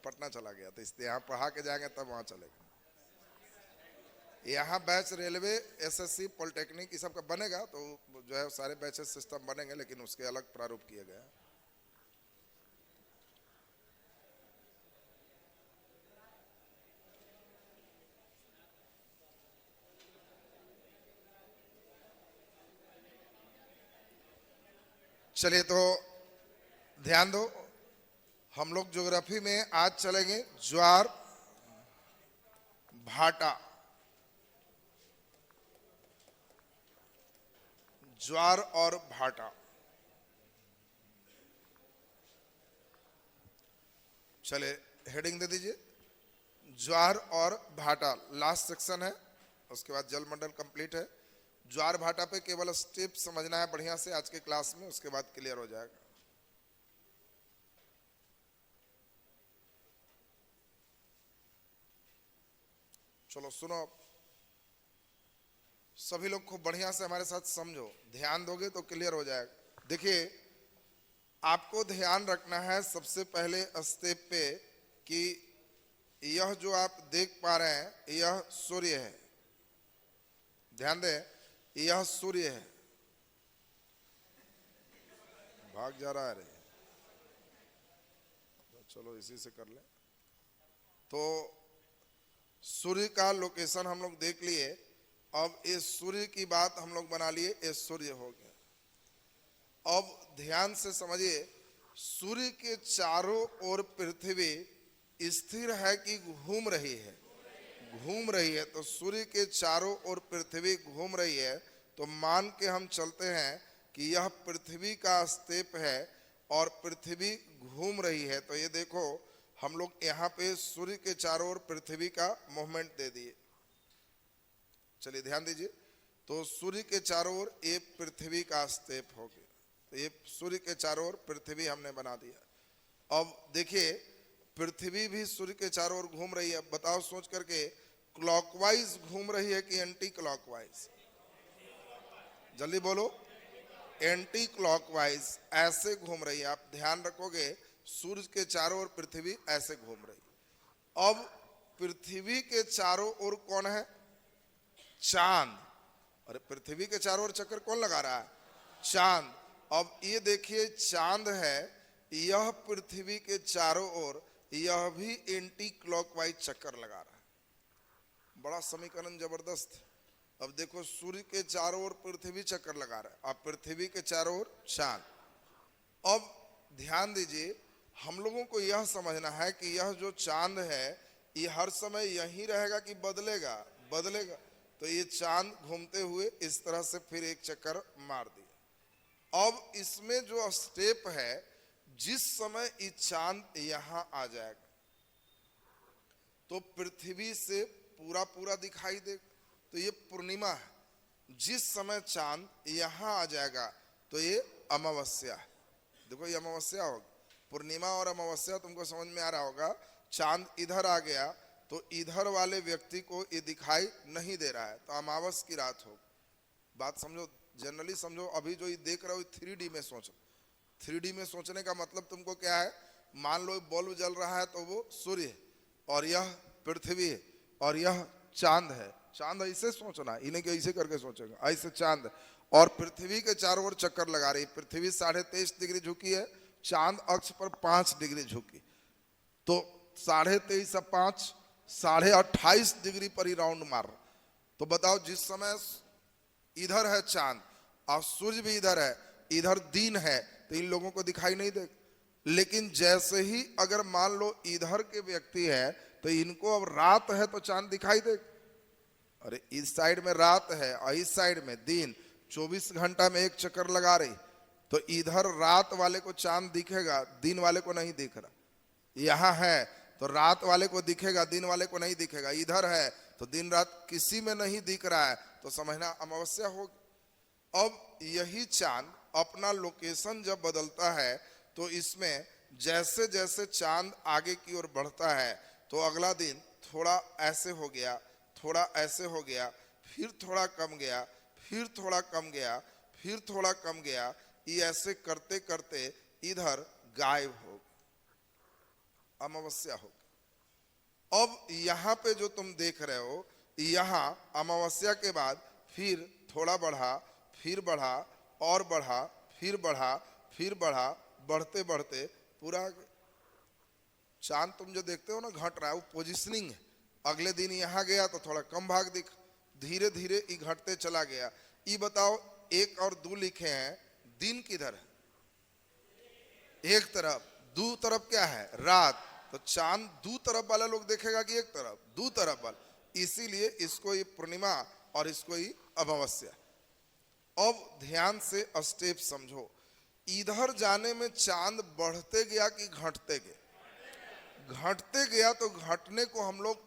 पटना चला गया, तो इसलिए यहाँ पढ़ा के जाएंगे तब वहाँ चलेगा। यहाँ बैच रेलवे, एसएससी, पॉलिटेक्निक ये सब का बनेगा, तो जो है सारे बैचेस सिस्टम बनेंगे, लेकिन उसके अलग प्रारूप किए गए हैं। चलिए तो ध्यान दो, हम लोग ज्योग्राफी में आज चलेंगे ज्वार भाटा। ज्वार और भाटा, चले हेडिंग दे दीजिए, ज्वार और भाटा लास्ट सेक्शन है, उसके बाद जल मंडल कंप्लीट है। ज्वार भाटा पे केवल स्टेप समझना है बढ़िया से आज के क्लास में, उसके बाद क्लियर हो जाएगा। चलो सुनो, सभी लोग खूब बढ़िया से हमारे साथ समझो, ध्यान दोगे तो क्लियर हो जाएगा। देखिए, आपको ध्यान रखना है सबसे पहले स्टेप पे कि यह जो आप देख पा रहे हैं यह सूर्य है। ध्यान दें, यह सूर्य है। भाग जा रहा है रे, चलो इसी से कर ले। तो सूर्य का लोकेशन हम लोग देख लिए। अब इस सूर्य की बात हम लोग बना लिए, ये सूर्य हो गया। अब ध्यान से समझिए, सूर्य के चारों ओर पृथ्वी स्थिर है कि घूम रही है? घूम रही है। तो सूर्य के चारों ओर पृथ्वी घूम रही है, तो मान के हम चलते हैं कि यह पृथ्वी का स्टेप है और पृथ्वी घूम रही है। तो ये देखो, हम लोग यहाँ पे सूर्य के चारों ओर पृथ्वी का मूवमेंट दे दिए। चलिए ध्यान दीजिए, तो सूर्य के चारों ओर ये पृथ्वी का स्टेप हो गया। तो ये सूर्य के चारों ओर पृथ्वी हमने बना दिया। अब देखिए, पृथ्वी भी सूर्य के चारों ओर घूम रही है। बताओ सोच करके, क्लॉकवाइज घूम रही है कि एंटी क्लॉकवाइज? जल्दी बोलो, एंटी क्लॉकवाइज ऐसे घूम रही है। आप ध्यान रखोगे, सूर्य के चारों ओर पृथ्वी ऐसे घूम रही। अब पृथ्वी के चारों ओर कौन है? चांद। अरे पृथ्वी के चारों ओर चक्कर कौन लगा रहा है? चांद। अब ये देखिए, चांद है, यह पृथ्वी के चारों ओर यह भी एंटी क्लॉकवाइज चक्कर लगा रहा है। बड़ा समीकरण जबरदस्त। अब देखो, सूर्य के चारों ओर पृथ्वी चक्कर लगा रहा है, अब पृथ्वी के चारों ओर चांद। अब ध्यान दीजिए, हम लोगों को यह समझना है कि यह जो चांद है ये हर समय यहीं रहेगा कि बदलेगा? बदलेगा। तो ये चांद घूमते हुए इस तरह से फिर एक चक्कर मार दिया। अब इसमें जो स्टेप है, जिस समय ये चांद यहां आ जाएगा तो पृथ्वी से पूरा पूरा दिखाई देगा। तो ये पूर्णिमा है। जिस समय चांद यहां आ जाएगा तो ये अमावस्या है। देखो, ये अमावस्या होगी। पूर्णिमा और अमावस्या तुमको समझ में आ रहा होगा। चांद इधर आ गया तो इधर वाले व्यक्ति को ये दिखाई नहीं दे रहा है, तो अमावस की रात हो। बात समझो, जनरली समझो। अभी जो ये देख रहे हो 3D में सोचो। 3D में सोचने का मतलब तुमको क्या है? मान लो बल्ब जल रहा है तो वो सूर्य है, और यह पृथ्वी है, और यह चांद है। चांद ऐसे सोचना, इन्हें कि ऐसे करके सोचेगा, ऐसे चांद। और पृथ्वी के चारों ओर चक्कर लगा रही। पृथ्वी 23.5 डिग्री झुकी है, चांद अक्ष पर 5 डिग्री झुकी। तो 23.5 से 5 28.5 डिग्री पर ही राउंड मार। तो बताओ, जिस समय इधर है चांद और सूर्य भी इधर है, इधर दिन है, तो इन लोगों को दिखाई नहीं दे। लेकिन जैसे ही अगर मान लो इधर के व्यक्ति है तो इनको अब रात है तो चांद दिखाई दे। अरे इस साइड में रात है और इस साइड में दिन, 24 घंटा में एक चक्कर लगा रही। तो इधर रात वाले को चांद दिखेगा, दिन वाले को नहीं दिख रहा। यहाँ है तो रात वाले को दिखेगा, दिन वाले को नहीं दिखेगा। इधर है तो दिन रात किसी में नहीं दिख रहा है, तो समझना अमावस्या होगी। अब यही चांद अपना लोकेशन जब बदलता है तो इसमें जैसे जैसे चांद आगे की ओर बढ़ता है तो अगला दिन थोड़ा ऐसे हो गया, थोड़ा ऐसे हो गया, फिर थोड़ा कम गया, फिर थोड़ा कम गया, फिर थोड़ा कम गया। ये ऐसे करते करते इधर गायब हो। अमावस्या होगी। अब यहां पे जो तुम देख रहे हो, यहां अमावस्या के बाद फिर थोड़ा बढ़ा, फिर बढ़ा और बढ़ा, फिर बढ़ा, फिर बढ़ा, बढ़ते बढ़ते पूरा चांद तुम जो देखते हो ना घट रहा है, वो पोजिशनिंग है। अगले दिन यहां गया तो थोड़ा कम भाग दिख, धीरे धीरे ये घटते चला गया। ये बताओ, 1 और 2 लिखे हैं, दिन किधर है? एक तरफ, दो तरफ क्या है? रात। तो चांद दो तरफ वाला लोग देखेगा कि एक तरफ? दो तरफ वाला, इसीलिए इसको ये पूर्णिमा और इसको ये अमावस्या। अब ध्यान से स्टेप समझो, इधर जाने में चांद बढ़ते गया कि घटते गया? घटते गया। तो घटने को हम लोग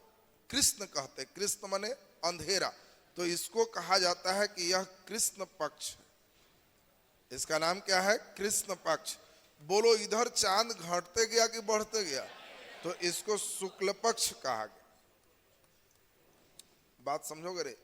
कृष्ण कहते, कृष्ण माने अंधेरा, तो इसको कहा जाता है कि यह कृष्ण पक्ष। इसका नाम क्या है? कृष्ण पक्ष। बोलो, इधर चांद घटते गया कि बढ़ते गया? तो इसको शुक्ल पक्ष कहा गया। बात समझोगे रे?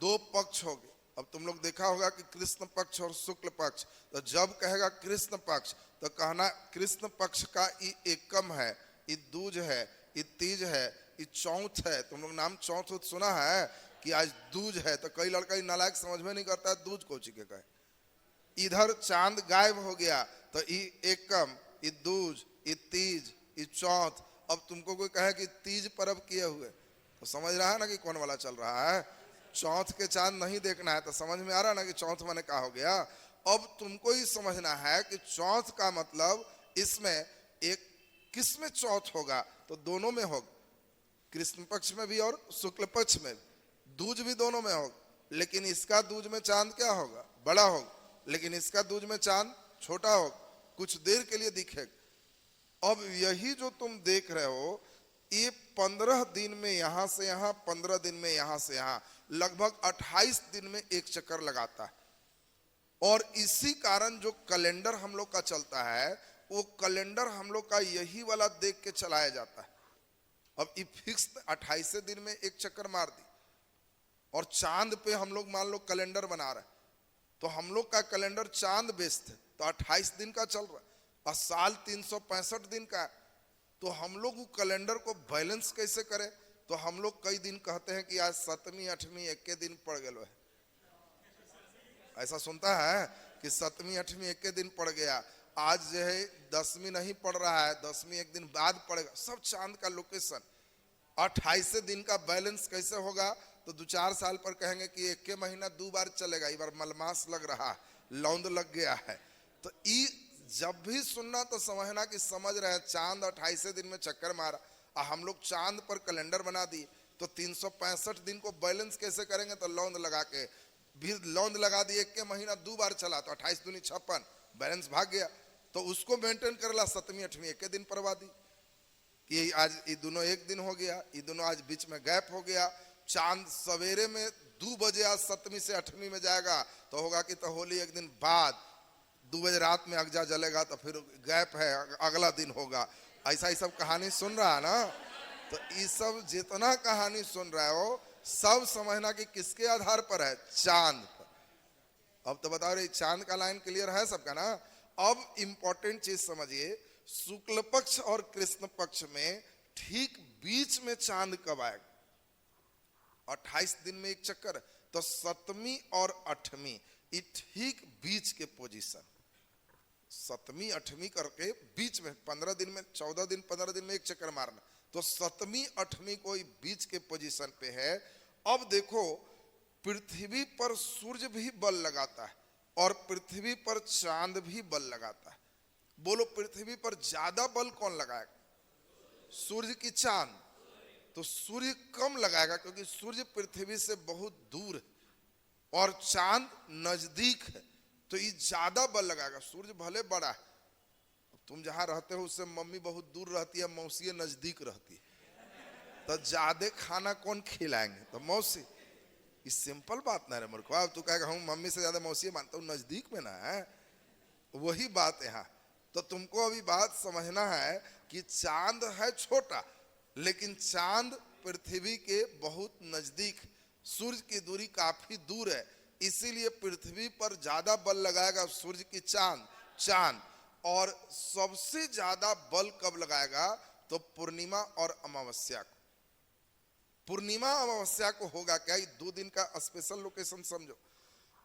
2 पक्ष हो गए। अब तुम लोग देखा होगा कि कृष्ण पक्ष और शुक्ल पक्ष, तो जब कहेगा कृष्ण पक्ष तो कहना कृष्ण पक्ष का ये एकम है, ये दूज है, ये तीज है, ये चौथ है। तुम लोग नाम चौथ सुना है कि आज दूज है? तो कई लड़का नालायक समझ में नहीं करता है दूज कोची के कहे। इधर चांद गायब हो गया तो ये एकम, ये दूज, ये तीज, ये चौथ। अब तुमको कोई कहे कि तीज पर्व किए हुए, तो समझ रहा है ना कि कौन वाला चल रहा है? चौथ के चांद नहीं देखना है तो समझ में आ रहा है ना कि चौथ माने क्या हो गया। अब तुमको ही समझना है कि चौथ का मतलब इसमें एक किस में चौथ होगा? तो दोनों में होगा, कृष्ण पक्ष में भी और शुक्ल पक्ष में भी। दूज भी दोनों में होगा, लेकिन इसका दूज में चांद क्या होगा? बड़ा होगा, लेकिन इसका दूज में चांद छोटा होगा, कुछ देर के लिए दिखेगा। अब यही जो तुम देख रहे हो, ये 15 दिन में यहां से यहां, 15 दिन में यहां से यहां, लगभग 28 दिन में एक चक्कर लगाता है। और इसी कारण जो कैलेंडर हम लोग का चलता है, वो कैलेंडर हम लोग का यही वाला देख के चलाया जाता है। अब ये फिक्स 28 दिन में एक चक्कर मार दी, और चांद पे हम लोग मान लो कैलेंडर बना रहे, तो हम लोग का कैलेंडर चांद बेस्ड है, तो 28 दिन का चल रहा है, और साल 365 दिन का है। तो हम लोग वो कैलेंडर को बैलेंस कैसे करें? तो हम लोग कई दिन कहते हैं कि आज 7वीं 8वीं एक के दिन पड़ गया है। ऐसा सुनता है कि 7वीं 8वीं एक के दिन पड़ गया, आज जो है 10वीं नहीं पड़ रहा है, 10वीं एक दिन बाद पड़ेगा। सब चांद का लोकेशन। 28 दिन का बैलेंस कैसे होगा? तो 2-4 साल पर कहेंगे कि एक के महीना 2 बार चलेगा, इस बार मलमास लग रहा है, लौंद लग गया है। तो ये जब भी सुनना तो समझना कि समझ रहे हैं चांद 28 दिन में चक्कर मारा, और हम लोग चांद पर कैलेंडर बना दिए, तो 365 दिन को बैलेंस कैसे करेंगे? तो लौंद लगा के भी लौंद लगा दिए, एक के महीना 2 बार चला तो 28 दूनी 56, बैलेंस भाग गया। तो उसको मेंटेन करला 7वीं 8वीं एक के दिन परवा दी कि आज ये दोनों एक दिन हो गया, ये दोनों आज बीच में गैप हो गया। चांद सवेरे में 2 बजे आज 7वीं से 8वीं में जाएगा, तो होगा कि तो होली एक दिन बाद 2 बजे रात में अगजा जलेगा, तो फिर गैप है, अगला दिन होगा। ऐसा ही सब कहानी सुन रहा है ना? तो ये सब जितना कहानी सुन रहे हो, सब समझना कि किसके आधार पर है? चांद पर। अब तो बताओ रे, चांद का लाइन क्लियर है सबका ना? अब इंपॉर्टेंट चीज समझिए, शुक्ल पक्ष और कृष्ण पक्ष में ठीक बीच में चांद कब आएगा? 28 दिन में एक चक्कर, तो 7वीं और 8वीं ये ठीक बीच के पोजीशन, 7वीं 8वीं करके बीच में 15 दिन में, 14 दिन 15 दिन में एक चक्कर मारना, तो 7वीं 8वीं को बीच के पोजीशन पे है। अब देखो, पृथ्वी पर सूर्य भी बल लगाता है और पृथ्वी पर चांद भी बल लगाता है। बोलो, पृथ्वी पर ज्यादा बल कौन लगाएगा? सूर्य की चांद? तो सूर्य कम लगाएगा, क्योंकि सूर्य पृथ्वी से बहुत दूर है और चांद नजदीक है, तो ये ज्यादा बल लगाएगा। सूर्य भले बड़ा है, तुम जहां रहते हो उससे मम्मी बहुत दूर रहती है, मौसी नजदीक रहती है, तो ज्यादा खाना कौन खिलाएंगे? तो मौसी। ये सिंपल बात ना है मूर्ख। अब तू कहेगा हम मम्मी से ज्यादा मौसी मानता हूँ, नजदीक में ना है, वही बात है। यहाँ तो तुमको अभी बात समझना है कि चांद है छोटा, लेकिन चांद पृथ्वी के बहुत नजदीक, सूर्य की दूरी काफी दूर है, इसीलिए पृथ्वी पर ज्यादा बल लगाएगा सूर्य की चांद। और सबसे ज्यादा बल कब लगाएगा? तो पूर्णिमा और अमावस्या को। पूर्णिमा अमावस्या को होगा क्या, ये 2 दिन का स्पेशल लोकेशन समझो।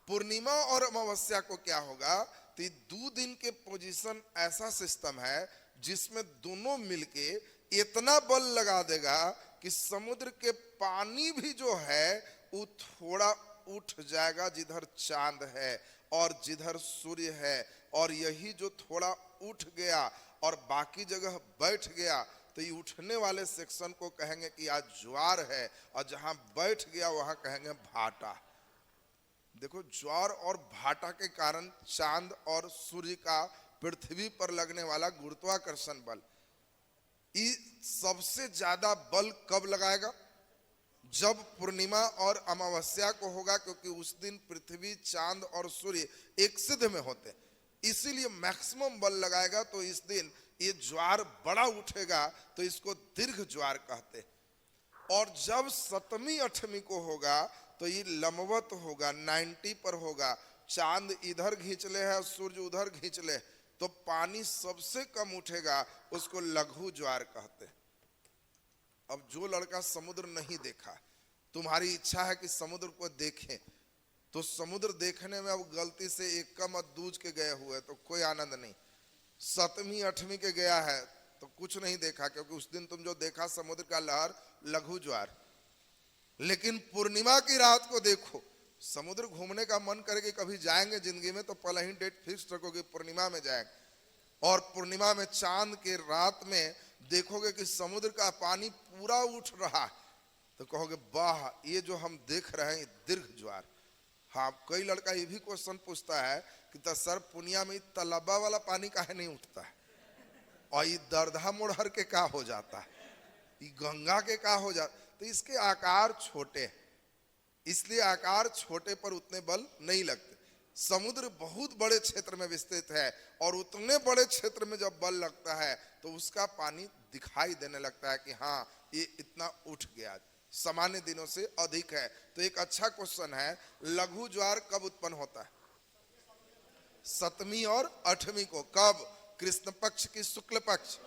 पूर्णिमा और अमावस्या को क्या होगा, तो ये 2 दिन के पोजीशन ऐसा सिस्टम है जिसमें दोनों मिलके इतना बल लगा देगा कि समुद्र के पानी भी जो है वो थोड़ा उठ जाएगा जिधर चांद है और जिधर सूर्य है, और यही जो थोड़ा उठ गया और बाकी जगह बैठ गया तो ये उठने वाले सेक्शन को कहेंगे कि आज ज्वार है, और जहां बैठ गया वहां कहेंगे भाटा। देखो, ज्वार और भाटा के कारण चांद और सूर्य का पृथ्वी पर लगने वाला गुरुत्वाकर्षण बल, ये सबसे ज्यादा बल कब लगाएगा, जब पूर्णिमा और अमावस्या को होगा, क्योंकि उस दिन पृथ्वी, चांद और सूर्य एक सिद्ध में होते, इसीलिए मैक्सिमम बल लगाएगा। तो इस दिन ये ज्वार बड़ा उठेगा तो इसको दीर्घ ज्वार कहते। और जब 7वीं 8वीं को होगा तो ये लंबवत होगा, 90 पर होगा, चांद इधर खींच ले है, सूर्य उधर खींच ले, तो पानी सबसे कम उठेगा, उसको लघु ज्वार कहते। अब जो लड़का समुद्र नहीं देखा, तुम्हारी इच्छा है कि समुद्र को देखें, तो समुद्र देखने में अब गलती से एक कम दूज के गए हुए तो कोई आनंद नहीं, 7वीं 8वीं के गया है तो कुछ नहीं देखा, क्योंकि उस दिन तुम जो देखा समुद्र का लहर लघु ज्वार। लेकिन पूर्णिमा की रात को देखो, समुद्र घूमने का मन करेगी, कभी जाएंगे जिंदगी में तो पहले ही डेट फिक्स रखोगे पूर्णिमा में जाएंगे, और पूर्णिमा में चांद के रात में देखोगे कि समुद्र का पानी पूरा उठ रहा है, तो कहोगे वाह, ये जो हम देख रहे हैं दीर्घ ज्वार। हाँ, कई लड़का ये भी क्वेश्चन पूछता है कि तो सर पुनिया में तलबा वाला पानी काहे नहीं उठता है, और ये दरधा मोड़हर के का हो जाता है, ये गंगा के का हो जाता। तो इसके आकार छोटे, इसलिए आकार छोटे पर उतने बल नहीं लगते। समुद्र बहुत बड़े क्षेत्र में विस्तृत है, और उतने बड़े क्षेत्र में जब बल लगता है तो उसका पानी दिखाई देने लगता है कि हाँ ये इतना उठ गया, सामान्य दिनों से अधिक है। तो एक अच्छा क्वेश्चन है, लघु ज्वार कब उत्पन्न होता है, 7वीं और 8वीं को। कब, कृष्ण पक्ष की शुक्ल पक्ष,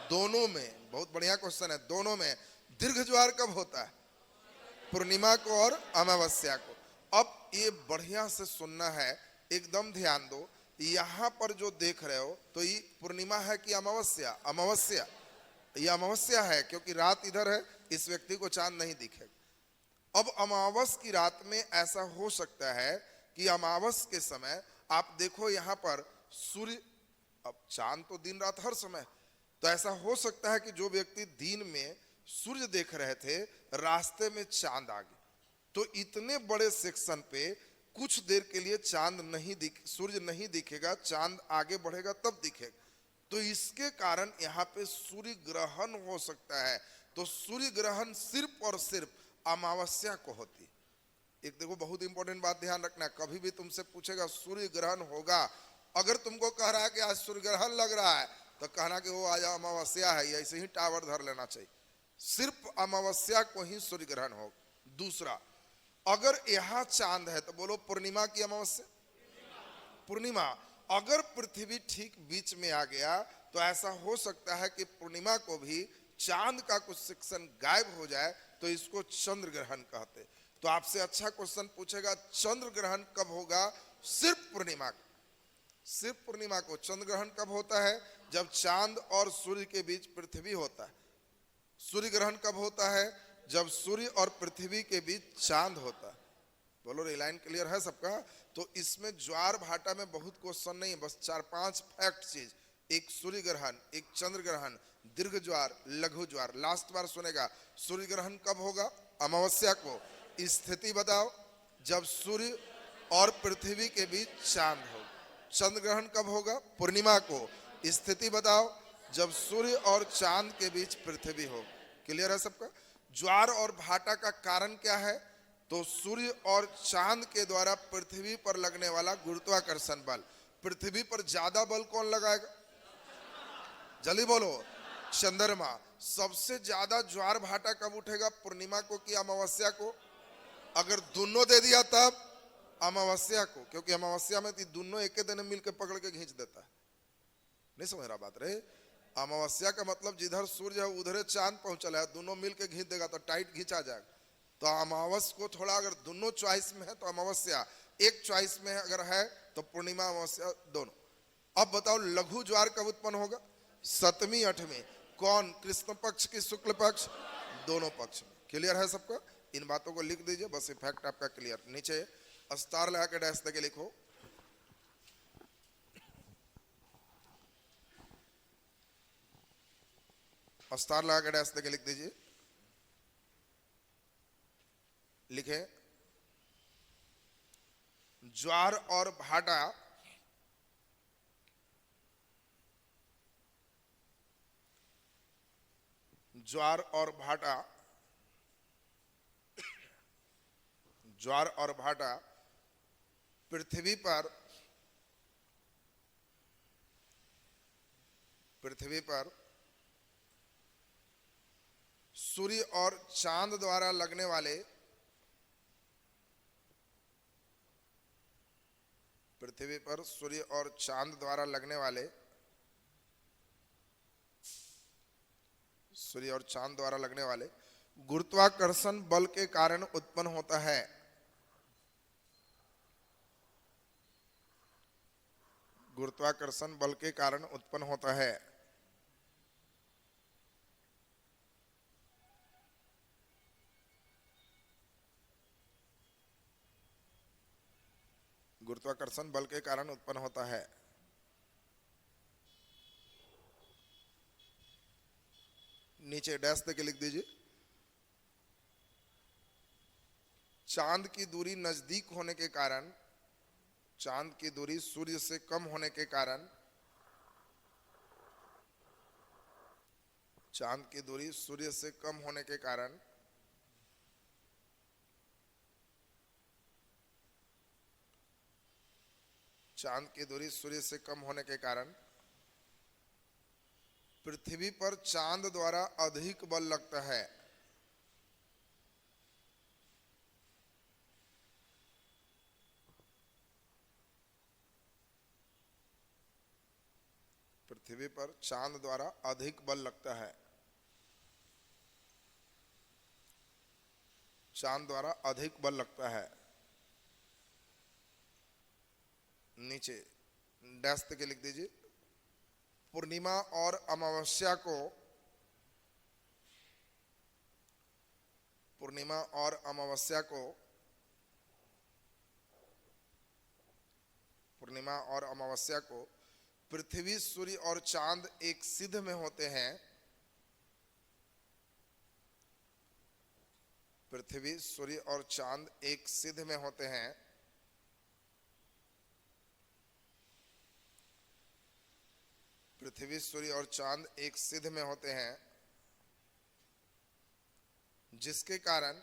दोनों में। बहुत बढ़िया क्वेश्चन है, दोनों में। दीर्घ ज्वार कब होता है, पूर्णिमा को और अमावस्या को। अब ये बढ़िया से सुनना है, एकदम ध्यान दो। यहां पर जो देख रहे हो तो ये पूर्णिमा है कि अमावस्या, अमावस्या, ये अमावस्या है, क्योंकि रात इधर है, इस व्यक्ति को चांद नहीं दिखेगा। अब अमावस की रात में ऐसा हो सकता है कि अमावस के समय आप देखो यहाँ पर सूर्य, अब चांद तो दिन रात हर समय, तो ऐसा हो सकता है कि जो व्यक्ति दिन में सूर्य देख रहे थे, रास्ते में चांद आ गए, तो इतने बड़े सेक्शन पे कुछ देर के लिए चांद नहीं सूर्य नहीं दिखेगा, चांद आगे बढ़ेगा तब दिखेगा। तो इसके कारण यहाँ पे सूर्य ग्रहण हो सकता है। तो सूर्य ग्रहण सिर्फ और सिर्फ अमावस्या को होती। एक देखो, बहुत इंपॉर्टेंट बात ध्यान रखना, कभी भी तुमसे पूछेगा सूर्य ग्रहण होगा, अगर तुमको कह रहा है कि आज सूर्य ग्रहण लग रहा है तो कहना कि वो आज अमावस्या है, ऐसे ही टावर धर लेना चाहिए। सिर्फ अमावस्या को ही सूर्य ग्रहण हो। दूसरा, अगर यहाँ चांद है तो बोलो पूर्णिमा की अमावस्या, पूर्णिमा। अगर पृथ्वी ठीक बीच में आ गया तो ऐसा हो सकता है कि पूर्णिमा को भी चांद का कुछ सेक्शन गायब हो जाए, तो इसको चंद्र ग्रहण कहते। तो आपसे अच्छा क्वेश्चन पूछेगा, चंद्र ग्रहण कब होगा, सिर्फ पूर्णिमा को, सिर्फ पूर्णिमा को। चंद्र ग्रहण कब होता है, जब चांद और सूर्य के बीच पृथ्वी होता है। सूर्य ग्रहण कब होता है, जब सूर्य और पृथ्वी के बीच चांद होता है। बोलो, लाइन क्लियर है सबका। तो इसमें ज्वार भाटा में बहुत क्वेश्चन नहीं, बस 4-5 फैक्ट चीज, एक सूर्य ग्रहण, एक चंद्र ग्रहण, दीर्घ ज्वार, लघु ज्वार। लास्ट बार सुनेगा, सूर्य ग्रहण कब होगा, अमावस्या को। स्थिति बताओ, जब सूर्य और पृथ्वी के बीच चांद हो। चंद्र ग्रहण कब होगा, पूर्णिमा को। स्थिति बताओ, जब सूर्य और चांद के बीच पृथ्वी हो। क्लियर है सबका। ज्वार और भाटा का कारण क्या है, तो सूर्य और चांद के द्वारा पृथ्वी पर लगने वाला गुरुत्वाकर्षण बल। पृथ्वी पर ज्यादा बल कौन लगाएगा, जल्दी बोलो, चंद्रमा। सबसे ज्यादा ज्वार भाटा कब उठेगा, पूर्णिमा को कि अमावस्या को। अगर दोनों दे दिया तब अमावस्या को, क्योंकि अमावस्या में दोनों एक दिन मिलकर पकड़ के खींच देता है। नहीं समझ रहा बात रहे। अमावस्या का मतलब जिधर सूर्य है उधर चांद पहुंचल है, दोनों मिलके खींच देगा तो टाइट खींचा जाएगा। तो अमावस को थोड़ा अगर दोनों चॉइस में है तो अमावस्या, एक चॉइस में अगर है तो पूर्णिमा अमावस्या दोनों। अब बताओ लघु ज्वार कब उत्पन्न होगा? सप्तमी अठमी। कौन? कृष्ण पक्ष की शुक्ल पक्ष? दोनों पक्ष में। क्लियर है सबका? इन बातों को लिख दीजिए, बस इफेक्ट आपका क्लियर। नीचे स्टार लगा के डैश देके लिखो। स्टार लगा के डैश देके लिख दीजिए। लिखे ज्वार और भाटा ज्वार और भाटा ज्वार और भाटा पृथ्वी पर सूर्य और चांद द्वारा लगने वाले पृथ्वी पर सूर्य और चांद द्वारा लगने वाले सूर्य और चांद द्वारा लगने वाले गुरुत्वाकर्षण बल के कारण उत्पन्न होता है। गुरुत्वाकर्षण बल के कारण उत्पन्न होता है। गुरुत्वाकर्षण बल के कारण उत्पन्न होता है। नीचे डैश देके लिख दीजिए। चांद की दूरी नजदीक होने के कारण, चांद की दूरी सूर्य से कम होने के कारण, चांद की दूरी सूर्य से कम होने के कारण चांद की दूरी सूर्य से कम होने के कारण पृथ्वी पर चांद द्वारा अधिक बल लगता है। पृथ्वी पर चांद द्वारा अधिक बल लगता है। चांद द्वारा अधिक बल लगता है। नीचे डैश के लिख दीजिए। पूर्णिमा और अमावस्या को पूर्णिमा और अमावस्या को पूर्णिमा और अमावस्या को पृथ्वी, सूर्य और चांद एक सिद्ध में होते हैं। पृथ्वी, सूर्य और चांद एक सिद्ध में होते हैं। पृथ्वी, सूर्य और चांद एक सिद्ध में होते हैं, जिसके कारण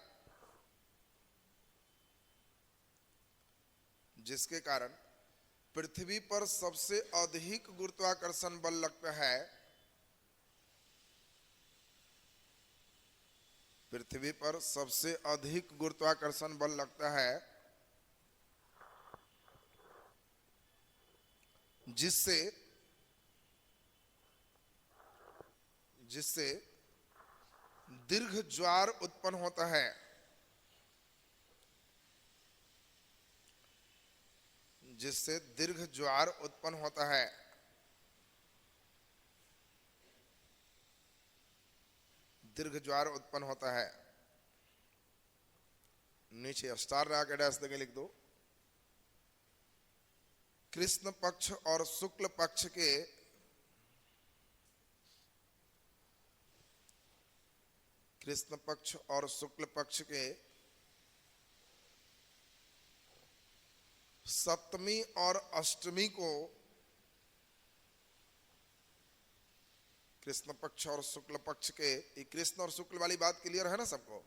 पृथ्वी पर सबसे अधिक गुरुत्वाकर्षण बल लगता है। पृथ्वी पर सबसे अधिक गुरुत्वाकर्षण बल लगता है, जिससे दीर्घ ज्वार उत्पन्न होता है। जिससे दीर्घ ज्वार उत्पन्न होता है। दीर्घ ज्वार उत्पन्न होता है। नीचे स्टार लगा के डैश देके लिख दो। कृष्ण पक्ष और शुक्ल पक्ष के कृष्ण पक्ष और शुक्ल पक्ष के सप्तमी और अष्टमी को कृष्ण पक्ष और शुक्ल पक्ष के, कृष्ण और शुक्ल वाली बात क्लियर है ना सबको?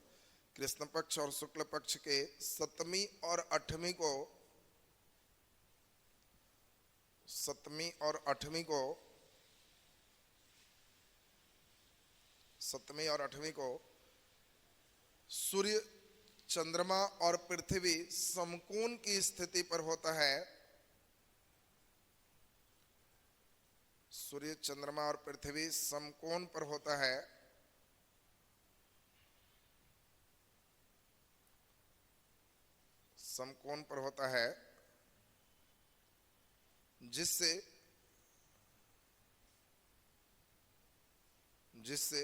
कृष्ण पक्ष और शुक्ल पक्ष के सप्तमी और अष्टमी को सप्तमी और आठवीं को सूर्य, चंद्रमा और पृथ्वी समकोण की स्थिति पर होता है। सूर्य, चंद्रमा और पृथ्वी समकोण पर होता है, समकोण पर होता है, जिससे जिससे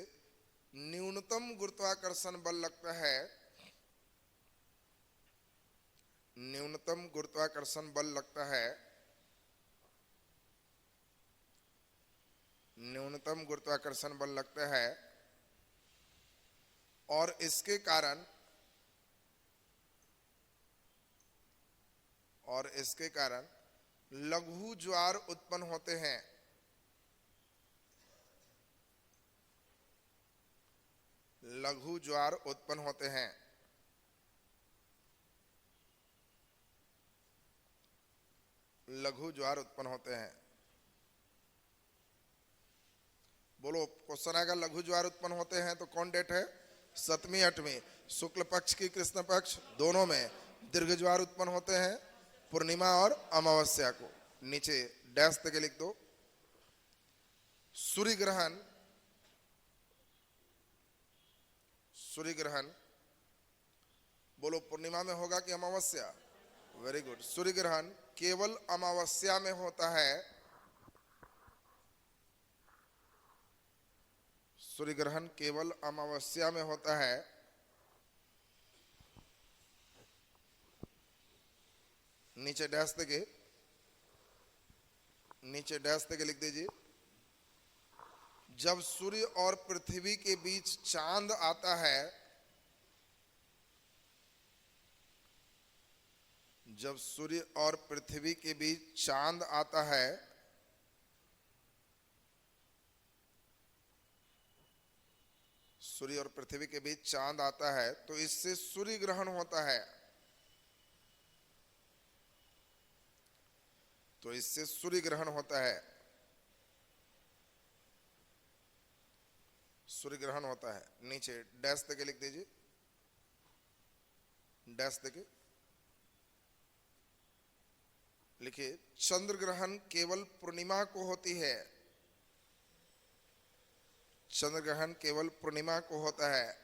न्यूनतम गुरुत्वाकर्षण बल लगता है, न्यूनतम गुरुत्वाकर्षण बल लगता है, न्यूनतम गुरुत्वाकर्षण बल लगता है, और इसके कारण लघु ज्वार उत्पन्न होते हैं, लघु ज्वार उत्पन्न होते हैं। लघु ज्वार उत्पन्न होते हैं। बोलो, क्वेश्चन आएगा लघु ज्वार उत्पन्न होते हैं तो कौन डेट है? 7वीं 8वीं, शुक्ल पक्ष की कृष्ण पक्ष दोनों में दीर्घ ज्वार उत्पन्न होते हैं, पूर्णिमा और अमावस्या को। नीचे डैश तक लिख दो। सूर्य ग्रहण, सूर्य ग्रहण बोलो पूर्णिमा में होगा कि अमावस्या? Very good. सूर्य ग्रहण केवल अमावस्या में होता है, सूर्य ग्रहण केवल अमावस्या में होता है। नीचे डैश तक लिख दीजिए। जब सूर्य और पृथ्वी के बीच चांद आता है, जब सूर्य और पृथ्वी के बीच चांद आता है, सूर्य और पृथ्वी के बीच चांद आता है तो इससे सूर्य ग्रहण होता है, तो इससे सूर्य ग्रहण होता है, सूर्य ग्रहण होता है। नीचे डैश तक लिख दीजिए, डैश तक लिखिए। चंद्र ग्रहण केवल पूर्णिमा को होती है, चंद्र ग्रहण केवल पूर्णिमा को होता है,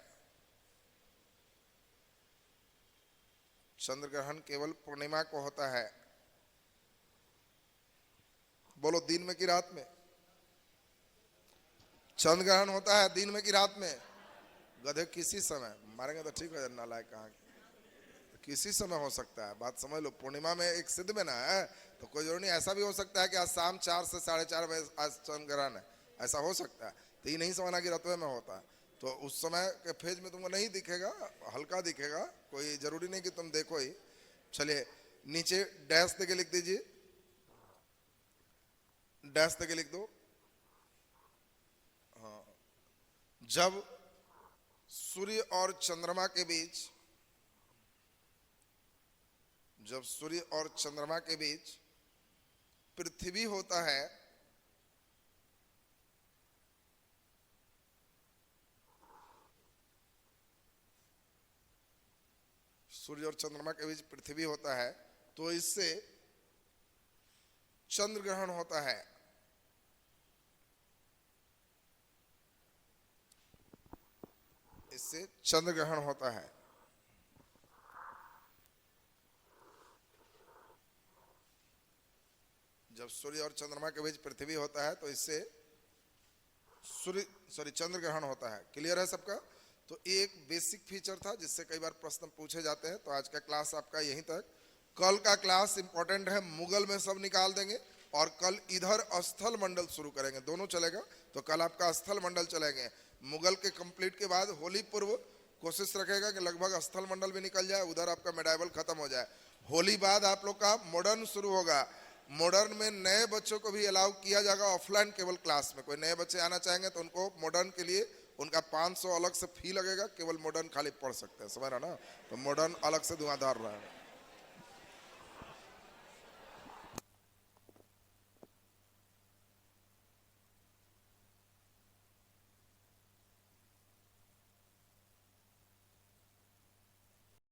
चंद्र ग्रहण केवल पूर्णिमा को होता है। बोलो, दिन में कि रात में? चंद्र ग्रहण होता है दिन में कि रात में? गधे, किसी समय मारेंगे तो ठीक है, नालायक कहाँ के, किसी समय हो सकता है, बात समझ लो। पूर्णिमा में एक सिद्ध में ना है तो कोई जरूरी नहीं। ऐसा भी हो सकता है कि आज शाम 4 से 4:30 बजे आज चंद्र ग्रहण है, ऐसा हो सकता है। तो ये नहीं समझना कि रतवे में होता है, तो उस समय के फेज में तुमको नहीं दिखेगा, हल्का दिखेगा, कोई जरूरी नहीं कि तुम देखो ही। चलिए नीचे डैश तक लिख दीजिए, डैश तक लिख दो। हाँ, जब सूर्य और चंद्रमा के बीच, जब सूर्य और चंद्रमा के बीच पृथ्वी होता है, सूर्य और चंद्रमा के बीच पृथ्वी होता है तो इससे चंद्र ग्रहण होता है। इससे चंद्र ग्रहण होता है। जब सूर्य और चंद्रमा के बीच पृथ्वी होता है तो इससे चंद्र ग्रहण होता है। क्लियर है सबका? तो एक बेसिक फीचर था जिससे कई बार प्रश्न पूछे जाते हैं। तो आज का क्लास आपका यहीं तक। कल का क्लास इंपॉर्टेंट है, मुगल में सब निकाल देंगे और कल इधर स्थल मंडल शुरू करेंगे, दोनों चलेगा। तो कल आपका स्थल मंडल चलेंगे। मुगल के कंप्लीट के बाद होली पूर्व कोशिश रखेगा कि लगभग स्थल मंडल भी निकल जाए, उधर आपका मेडाइवल खत्म हो जाए। होली बाद आप लोग का मॉडर्न शुरू होगा। मॉडर्न में नए बच्चों को भी अलाउ किया जाएगा ऑफलाइन केवल क्लास में। कोई नए बच्चे आना चाहेंगे तो उनको मॉडर्न के लिए उनका 500 अलग से फी लगेगा, केवल मॉडर्न खाली पढ़ सकते हैं, समझ रहा ना? तो मॉडर्न अलग से धुआंधार रहा है।